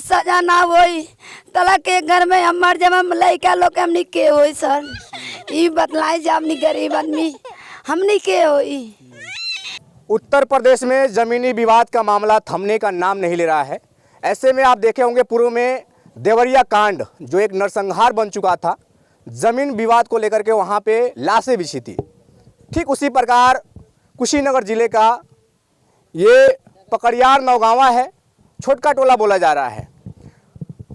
सजा ना होई तला के घर में हम मर जब हम लइका लोग हमनी के होई सर ई बतलाई जा हमनी गरीब आदमी हमनी के होई। उत्तर प्रदेश में ज़मीनी विवाद का मामला थमने का नाम नहीं ले रहा है। ऐसे में आप देखे होंगे पूर्व में देवरिया कांड जो एक नरसंहार बन चुका था, ज़मीन विवाद को लेकर के वहाँ पे लाशें बिछी थी। ठीक उसी प्रकार कुशीनगर ज़िले का ये पकड़ियार नौगांवा है, छोटका टोला बोला जा रहा है।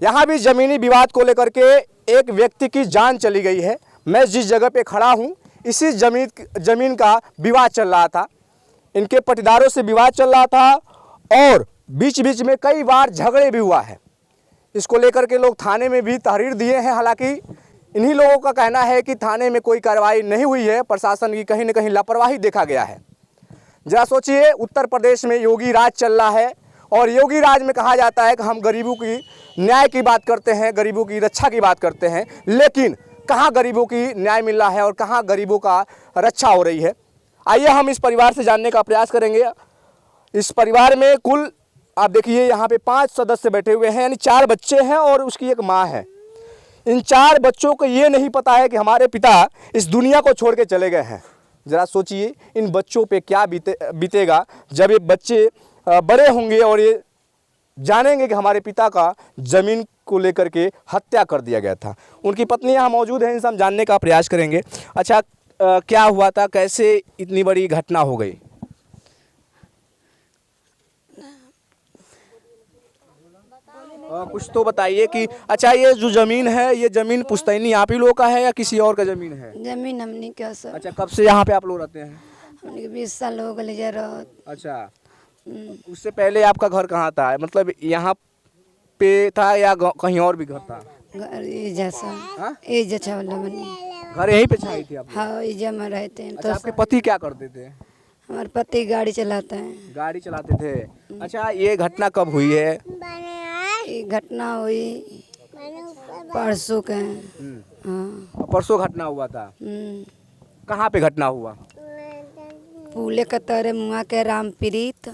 यहाँ भी ज़मीनी विवाद को लेकर के एक व्यक्ति की जान चली गई है। मैं जिस जगह पे खड़ा हूँ इसी ज़मीन का विवाद चल रहा था, इनके पटीदारों से विवाद चल रहा था और बीच बीच में कई बार झगड़े भी हुआ है। इसको लेकर के लोग थाने में भी तहरीर दिए हैं। हालांकि इन्हीं लोगों का कहना है कि थाने में कोई कार्रवाई नहीं हुई है, प्रशासन की कहीं न कहीं लापरवाही देखा गया है। जरा सोचिए, उत्तर प्रदेश में योगी राज चल रहा है और योगी राज में कहा जाता है कि हम गरीबों की न्याय की बात करते हैं, गरीबों की रक्षा की बात करते हैं, लेकिन कहाँ गरीबों की न्याय मिल रहा है और कहाँ गरीबों का रक्षा हो रही है। आइए हम इस परिवार से जानने का प्रयास करेंगे। इस परिवार में कुल आप देखिए यहाँ पे 5 सदस्य बैठे हुए हैं, यानी 4 बच्चे हैं और उसकी एक माँ है। इन 4 बच्चों को ये नहीं पता है कि हमारे पिता इस दुनिया को छोड़ के चले गए हैं। ज़रा सोचिए इन बच्चों पे क्या बीतेगा जब ये बच्चे बड़े होंगे और ये जानेंगे कि हमारे पिता का ज़मीन को लेकर के हत्या कर दिया गया था। उनकी पत्नी यहाँ मौजूद है, इनसे हम जानने का प्रयास करेंगे। अच्छा, क्या हुआ था, कैसे इतनी बड़ी घटना हो गई? कुछ तो बताइए कि अच्छा ये जो ज़मीन है, ये ज़मीन पुश्तैनी आप ही लोग का है या किसी और का ज़मीन है? जमीन हमनी के सर। अच्छा, कब से यहाँ पे आप लोग रहते हैं? हमनी के 20 साल हो गए जरा। अच्छा, उससे पहले आपका घर कहाँ था, मतलब यहाँ पे था या कहीं और भी घर था? घर ई जैसा हाँ? ई जैसा वाला बनी। घर यहीं पे छाई थी आप? हाँ ई जमा रहते हैं। अच्छा, तो आपके पति क्या करते थे? हमारे पति गाड़ी चलाता है। गाड़ी चलाते थे। अच्छा, ये घटना कब हुई है? ये घटना हुई परसों के। हाँ परसों घटना हुआ था। कहाँ पे घटना हुआ? पूले के तरे मुआ के रामप्रीत,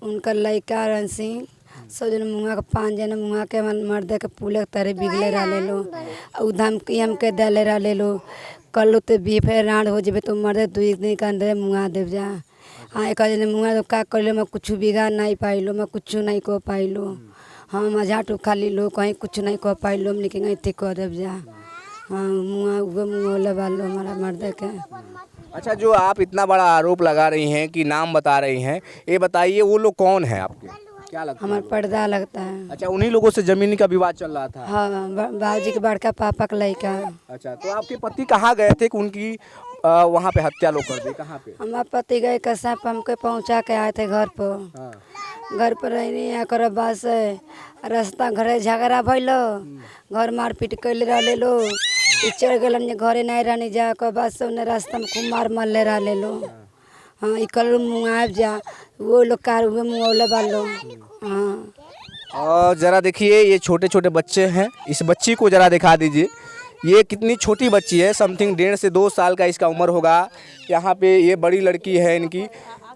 उनका लड़का रण सिंह, सब जन मुआ के 5 जन मुआ के मर्दे के पूले के तरे बिगले रह ले लो, उधम हम के दले रह ले लो। कल तो बीफ राड हो जब तो मर्दे 2 दिन के अंदर मुआ देव जा। हाँ एक जन मुआ तो का कर लो, मैं कुछ बिगाड़ नहीं पाई लो, मैं कुछ नहीं को पाई लो। हाँ मजाटू खाली लो कहीं कुछ नहीं कह पाई लो, लेकिन इतने कह देव जा। हाँ मुआ लगा लो हमारा मर्दे के। अच्छा, जो आप इतना बड़ा आरोप लगा रही हैं कि नाम बता रही हैं, ये बताइए वो लोग कौन है आपके, क्या लगता है? हमारा पर्दा लगता है। अच्छा, उन्हीं लोगों से जमीन का विवाद चल रहा था? हाँ बाबूजी के बड़का पापा का लड़का। अच्छा, तो आपके पति कहाँ गए थे कि उनकी वहाँ पे हत्या लोग कर दी? कहाँ पे? हमारे पति गए कसाप हमके पहुँचा के आए थे घर पर। हाँ। घर पर रहनी कर बाद से रास्ता घरे झगड़ा भैलो, घर मारपीट कैले रह लो, चढ़ गए घरे नहीं रहनी जा के बाद से उन्हें रास्ता में खूब मार ले रह ले लो। हाँ इकल मुँह जा वो लोग कार हुए मुँह बालो। हाँ और ज़रा देखिए ये छोटे छोटे बच्चे हैं, इस बच्ची को ज़रा दिखा दीजिए। ये कितनी छोटी बच्ची है, समथिंग 1.5 से 2 साल का इसका उम्र होगा। यहाँ पे ये बड़ी लड़की है, इनकी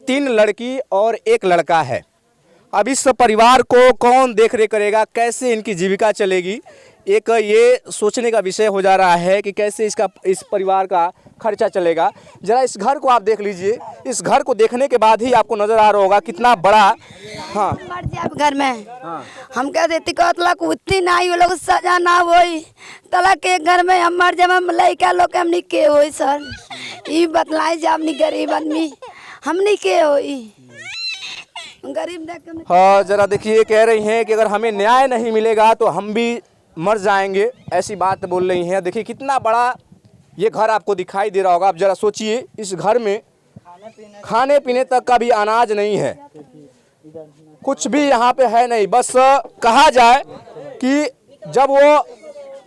3 लड़की और 1 लड़का है। अब इस परिवार को कौन देख रेख करेगा, कैसे इनकी जीविका चलेगी, एक ये सोचने का विषय हो जा रहा है कि कैसे इस परिवार का खर्चा चलेगा। ज़रा इस घर को आप देख लीजिए, इस घर को देखने के बाद ही आपको नज़र आ रहा होगा कितना बड़ा। हाँ मर जाए घर में। हाँ। हम कह देती कहतला उतनी नहीं वो लोग सजा ना होई तला के घर में हम मर जब हम लइका लोग हमनी के होई सर ई बतलाई जा हमनी गरीब आदमी हमनी के होई गरीब देख। हाँ, ज़रा देखिए कह रही हैं कि अगर हमें न्याय नहीं मिलेगा तो हम भी मर जाएंगे, ऐसी बात बोल रही हैं। देखिए कितना बड़ा ये घर आपको दिखाई दे रहा होगा। आप ज़रा सोचिए, इस घर में खाने पीने तक का भी अनाज नहीं है, कुछ भी यहाँ पे है नहीं। बस कहा जाए कि जब वो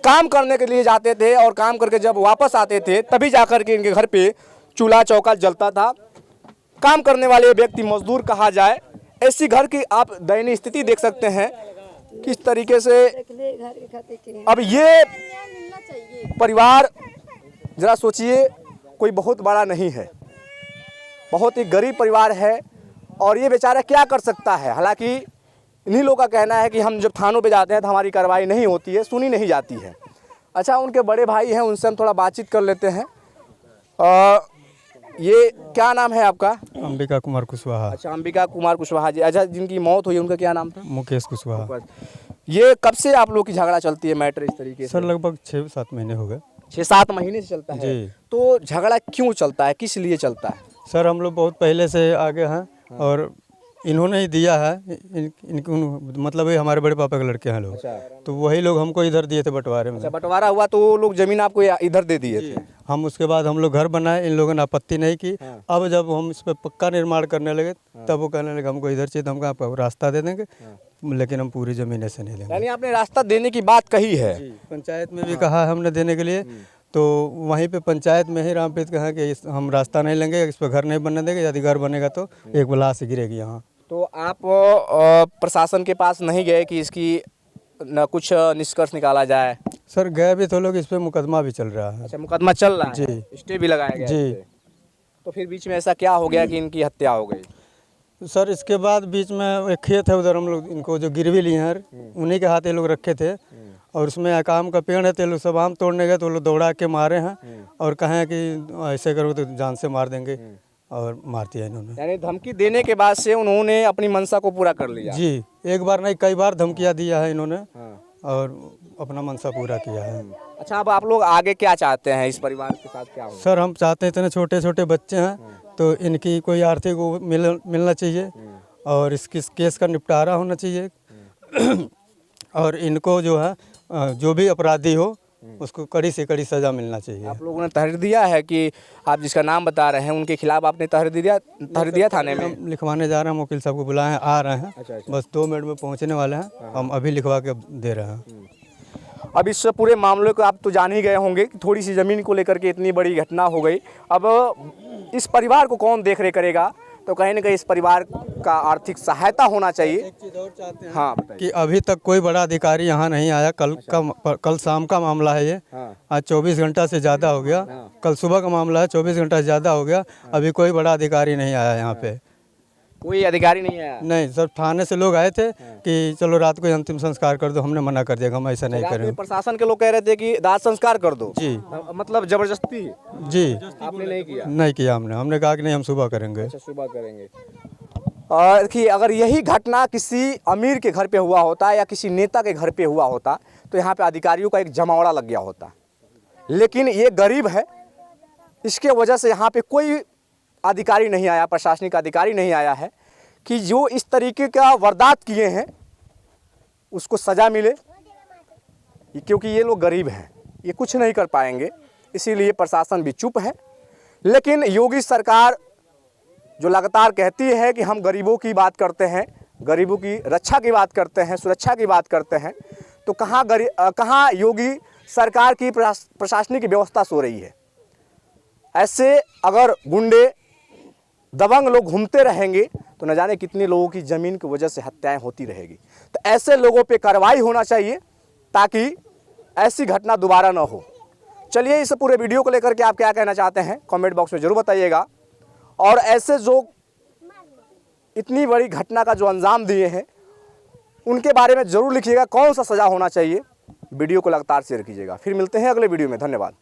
काम करने के लिए जाते थे और काम करके जब वापस आते थे तभी जाकर के इनके घर पे चूल्हा चौका जलता था। काम करने वाले व्यक्ति मजदूर कहा जाए। ऐसी घर की आप दयनीय स्थिति देख सकते हैं किस तरीके से। अब ये परिवार ज़रा सोचिए, कोई बहुत बड़ा नहीं है, बहुत ही गरीब परिवार है और ये बेचारा क्या कर सकता है। हालांकि इन्हीं लोगों का कहना है कि हम जब थानों पे जाते हैं तो हमारी कार्रवाई नहीं होती है, सुनी नहीं जाती है। अच्छा, उनके बड़े भाई हैं, उनसे हम थोड़ा बातचीत कर लेते हैं। ये क्या नाम है आपका? अंबिका कुमार कुशवाहा। अच्छा, अंबिका कुमार कुशवाहा जी। अच्छा, जिनकी मौत हुई उनका क्या नाम था? मुकेश कुशवाहा। ये कब से आप लोग की झगड़ा चलती है मैटर इस तरीके से? सर लगभग 6-7 महीने हो गए। 6-7 महीने से चलता है जी। तो झगड़ा क्यों चलता है, किस लिए चलता है? सर हम लोग बहुत पहले से आगे हैं और इन्होंने ही दिया है। इनके मतलब ये हमारे बड़े पापा के लड़के हैं लोग। अच्छा। तो वही लोग हमको इधर दिए थे बंटवारे में। अच्छा, बंटवारा हुआ तो वो लोग जमीन आपको इधर दे दिए थे? हम उसके बाद हम लोग घर बनाए, इन लोगों ने आपत्ति नहीं की। अब जब हम इस पर पक्का निर्माण करने लगे तब वो कहने लगे हमको इधर चाहिए, तो हम आपको रास्ता दे देंगे, लेकिन हम पूरी जमीन ऐसे नहीं लेंगे। यानी आपने रास्ता देने की बात कही है? पंचायत में भी कहा है हमने देने के लिए, तो वहीं पे पंचायत में ही रामप्रीत कहा कि हम रास्ता नहीं लेंगे, इस पर घर नहीं बनने देंगे, यदि घर बनेगा तो एक लाश गिरेगी यहाँ। तो आप प्रशासन के पास नहीं गए कि इसकी न कुछ निष्कर्ष निकाला जाए? सर गए भी तो लोग, इस पे मुकदमा भी चल रहा है। अच्छा, मुकदमा चल रहा है? जी। स्टे भी लगाया गया जी। इस पे। तो फिर बीच में ऐसा क्या हो गया कि इनकी हत्या हो गई? सर इसके बाद बीच में एक खेत है उधर, हम लोग इनको जो गिरवी लिए हैं उन्हीं के हाथ ये लोग रखे थे, और उसमें एक आम का पेड़ है, तो लोग सब आम तोड़ने गए तो लोग दौड़ा के मारे हैं और कहें कि ऐसे करो तो जान से मार देंगे, और मार दिया इन्होंने। यानी धमकी देने के बाद से उन्होंने अपनी मंशा को पूरा कर लिया? जी, एक बार नहीं कई बार धमकियाँ दिया है इन्होंने और अपना मंशा पूरा किया है। अच्छा, अब आप लोग आगे क्या चाहते हैं, इस परिवार के साथ क्या होगा? सर हम चाहते हैं, इतने छोटे छोटे बच्चे हैं तो इनकी कोई आर्थिक वो मिलना चाहिए, और इसकी केस का निपटारा होना चाहिए और इनको जो है जो भी अपराधी हो उसको कड़ी से कड़ी सज़ा मिलना चाहिए। आप लोगों ने तहरीर दिया है कि आप जिसका नाम बता रहे हैं उनके खिलाफ आपने तहरीर दिया थाने में? हम लिखवाने जा रहे हैं, वकील साहब को बुलाए हैं, आ रहे हैं। अच्छा। बस 2 मिनट में पहुंचने वाले हैं, हम अभी लिखवा के दे रहे हैं। अब इस पूरे मामले को आप तो जान ही गए होंगे कि थोड़ी सी ज़मीन को लेकर के इतनी बड़ी घटना हो गई। अब इस परिवार को कौन देख रेख करेगा? तो कहीं ना कहीं इस परिवार का आर्थिक सहायता होना चाहिए। एक चीज़ और चाहते हैं, हाँ, कि अभी तक कोई बड़ा अधिकारी यहाँ नहीं आया। कल शाम का मामला है ये। आज 24 घंटा से ज़्यादा हो गया। कल सुबह का मामला है, 24 घंटा से ज़्यादा हो गया, अभी कोई बड़ा अधिकारी नहीं आया यहाँ पे। कोई अधिकारी नहीं आया? नहीं सर, थाने से लोग आए थे कि चलो रात को अंतिम संस्कार कर दो, हमने मना कर दिया, हम ऐसा नहीं करेंगे। प्रशासन के लोग कह रहे थे कि दाह संस्कार कर दो। जी। मतलब जबरदस्ती? जी। आपने नहीं किया? नहीं किया हमने कहा कि नहीं हम सुबह करेंगे। अच्छा, सुबह करेंगे। और कि अगर यही घटना किसी अमीर के घर पे हुआ होता या किसी नेता के घर पे हुआ होता तो यहाँ पे अधिकारियों का एक जमावड़ा लग गया होता, लेकिन ये गरीब है, इसके वजह से यहाँ पे कोई अधिकारी नहीं आया, प्रशासनिक अधिकारी नहीं आया है कि जो इस तरीके का वारदात किए हैं उसको सज़ा मिले, क्योंकि ये लोग गरीब हैं, ये कुछ नहीं कर पाएंगे, इसीलिए प्रशासन भी चुप है। लेकिन योगी सरकार जो लगातार कहती है कि हम गरीबों की बात करते हैं, गरीबों की रक्षा की बात करते हैं, सुरक्षा की बात करते हैं, तो कहाँ योगी सरकार की प्रशासनिक व्यवस्था सो रही है? ऐसे अगर गुंडे दबंग लोग घूमते रहेंगे तो न जाने कितने लोगों की ज़मीन की वजह से हत्याएं होती रहेगी। तो ऐसे लोगों पे कार्रवाई होना चाहिए ताकि ऐसी घटना दोबारा न हो। चलिए, इस पूरे वीडियो को लेकर के आप क्या कहना चाहते हैं कमेंट बॉक्स में ज़रूर बताइएगा, और ऐसे जो इतनी बड़ी घटना का जो अंजाम दिए हैं उनके बारे में ज़रूर लिखिएगा, कौन सा सज़ा होना चाहिए। वीडियो को लगातार शेयर कीजिएगा। फिर मिलते हैं अगले वीडियो में। धन्यवाद।